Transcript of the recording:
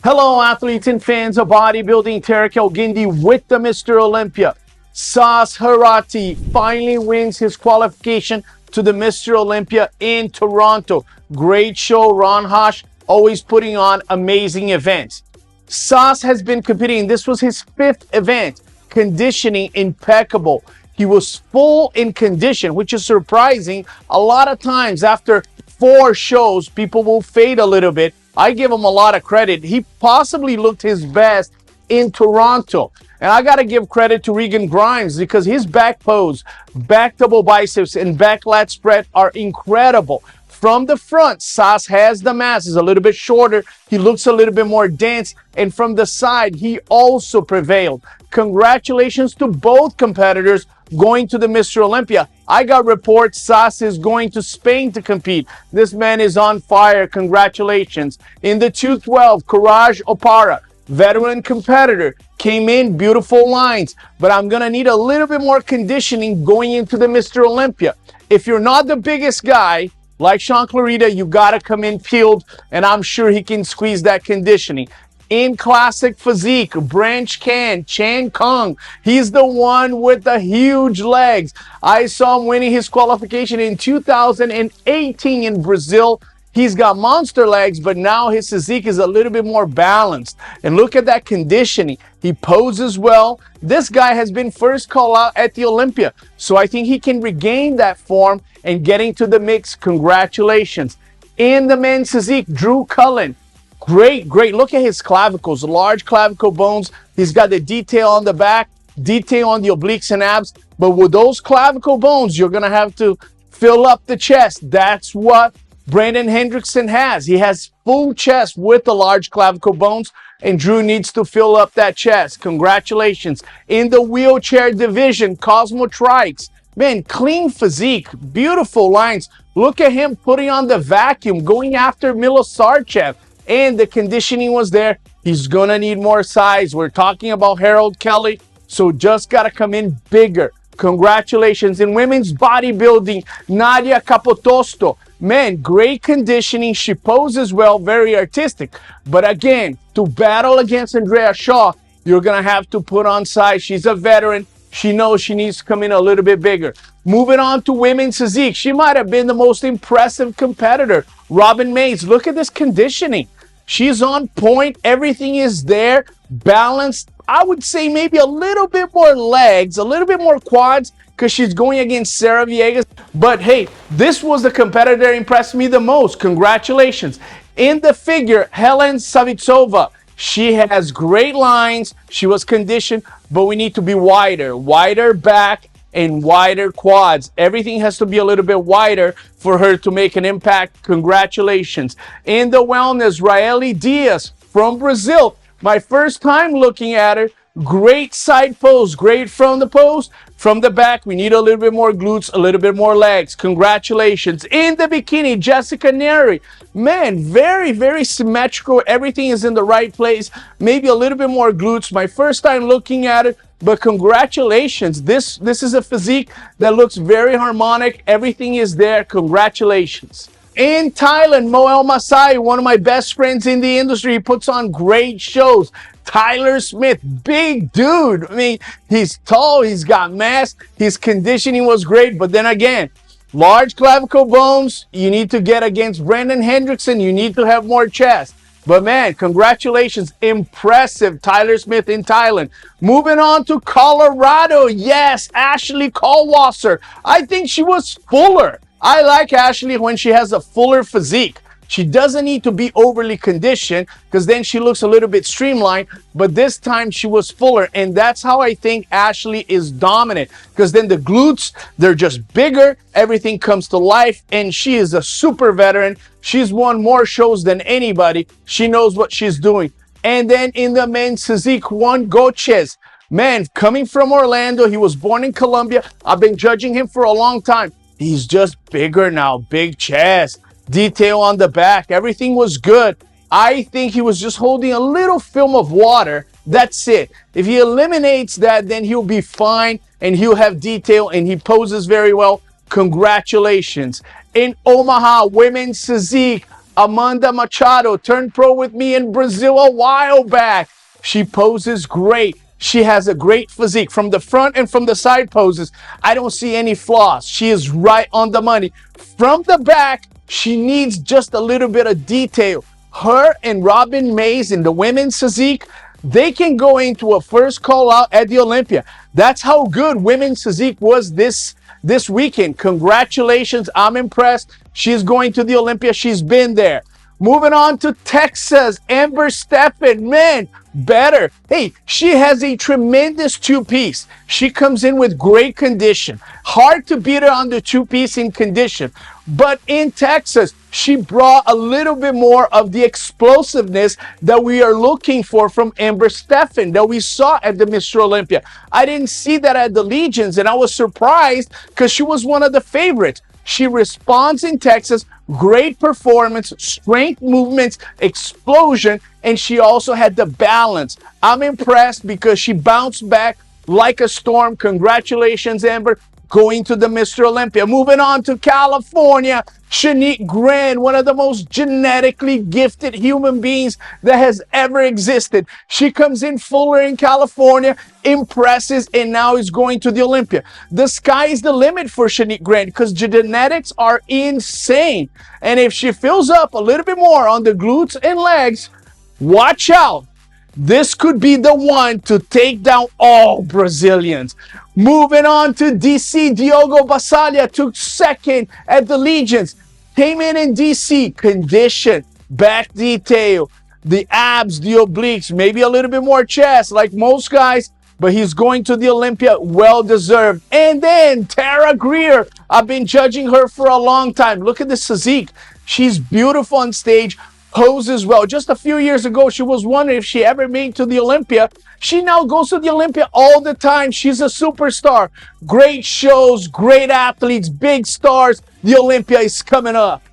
Hello, athletes and fans of bodybuilding. Tarek El-Guindy with the Mr. Olympia. Sasan Harati finally wins his qualification to the Mr. Olympia in Toronto. Great show. Ron Hosh always putting on amazing events. Sas has been competing. This was his 5th event. Conditioning impeccable. He was full in condition, which is surprising. A lot of times after 4 shows, people will fade a little bit. I give him a lot of credit. He possibly looked his best in Toronto. And I got to give credit to Regan Grimes because his back pose, back double biceps, and back lat spread are incredible. From the front, Sas has the mass. He's a little bit shorter. He looks a little bit more dense. And from the side, he also prevailed. Congratulations to both competitors going to the Mr. Olympia. I got reports Sas is going to Spain to compete. This man is on fire. Congratulations. In the 212, Courage Opara, veteran competitor, came in, beautiful lines, but I'm going to need a little bit more conditioning going into the Mr. Olympia. If you're not the biggest guy, like Sean Clarita, you got to come in peeled, and I'm sure he can squeeze that conditioning. In classic physique, Branch Chan Kung, he's the one with the huge legs. I saw him winning his qualification in 2018 in Brazil. He's got monster legs, but now his physique is a little bit more balanced. And look at that conditioning. He poses well. This guy has been first call out at the Olympia, so I think he can regain that form and get into the mix. Congratulations. In the men's physique, Drew Cullen. Great. Look at his clavicles, large clavicle bones. He's got the detail on the back, detail on the obliques and abs. But with those clavicle bones, you're going to have to fill up the chest. That's what Brandon Hendrickson has. He has full chest with the large clavicle bones, and Drew needs to fill up that chest. Congratulations. In the wheelchair division, Cosmo Trikes. Man, clean physique, beautiful lines. Look at him putting on the vacuum, going after Milosarchev. And the conditioning was there. He's going to need more size. We're talking about Harold Kelly, so just got to come in bigger. Congratulations. In women's bodybuilding, Nadia Capotosto. Man, great conditioning. She poses well, very artistic. But again, to battle against Andrea Shaw, you're going to have to put on size. She's a veteran. She knows she needs to come in a little bit bigger. Moving on to women's physique. She might have been the most impressive competitor. Robin Mays, look at this conditioning. She's on point. Everything is there. Balanced. I would say maybe a little bit more legs, a little bit more quads because she's going against Sarah Villegas. But hey, this was the competitor that impressed me the most. Congratulations. In the figure, Helen Savitsova. She has great lines. She was conditioned, but we need to be wider. Wider back and wider quads. Everything has to be a little bit wider for her to make an impact. Congratulations. In the wellness, Raeli Diaz from Brazil. My first time looking at her. Great side pose, great from the pose. From the back, we need a little bit more glutes, a little bit more legs. Congratulations. In the bikini, Jessica Neri. Man, very symmetrical. Everything is in the right place. Maybe a little bit more glutes. My first time looking at it, but congratulations. This is a physique that looks very harmonic. Everything is there. Congratulations. In Thailand, Moel Masai, one of my best friends in the industry, he puts on great shows. Tyler Smith, big dude. I mean, he's tall, he's got mass, his conditioning was great, but then again, large clavicle bones, you need to get against Brandon Hendrickson, you need to have more chest. But man, congratulations, impressive Tyler Smith in Thailand. Moving on to Colorado, yes, Ashley Kallwasser. I think she was fuller. I like Ashley when she has a fuller physique. She doesn't need to be overly conditioned because then she looks a little bit streamlined, but this time she was fuller, and that's how I think Ashley is dominant because then the glutes, they're just bigger, everything comes to life, and she is a super veteran. She's won more shows than anybody. She knows what she's doing. And then in the men's physique, Juan Gochez. Man, coming from Orlando, he was born in Colombia. I've been judging him for a long time. He's just bigger now, big chest. Detail on the back, everything was good. I think he was just holding a little film of water. That's it. If he eliminates that, then he'll be fine and he'll have detail and he poses very well. Congratulations. In Omaha, women's physique, Amanda Machado turned pro with me in Brazil a while back. She poses great. She has a great physique from the front and from the side poses. I don't see any flaws. She is right on the money. From the back, she needs just a little bit of detail. Her and Robin Mays in the women's physique, they can go into a first call out at the Olympia. That's how good women's physique was this weekend. Congratulations. I'm impressed. She's going to the Olympia. She's been there. Moving on to Texas, Amber Steffen, man, better. Hey, she has a tremendous two-piece. She comes in with great condition. Hard to beat her on the two-piece in condition. But in Texas, she brought a little bit more of the explosiveness that we are looking for from Amber Steffen that we saw at the Mr. Olympia. I didn't see that at the Legions, and I was surprised because she was one of the favorites. She responds in Texas, great performance, strength movements, explosion, and she also had the balance. I'm impressed because she bounced back like a storm. Congratulations, Amber, going to the Mr. Olympia. Moving on to California, Shanique Grand, one of the most genetically gifted human beings that has ever existed. She comes in Fuller in California, impresses, and now is going to the Olympia. The sky is the limit for Shanique Grand because genetics are insane. And if she fills up a little bit more on the glutes and legs, watch out. This could be the one to take down all Brazilians. Moving on to DC, Diogo Basaglia took second at the Legions. Came in DC, condition, back detail, the abs, the obliques, maybe a little bit more chest like most guys, but he's going to the Olympia, well deserved. And then Tara Greer, I've been judging her for a long time. Look at this physique. She's beautiful on stage, poses well. Just a few years ago, she was wondering if she ever made to the Olympia. She now goes to the Olympia all the time. She's a superstar. Great shows, great athletes, big stars. The Olympia is coming up.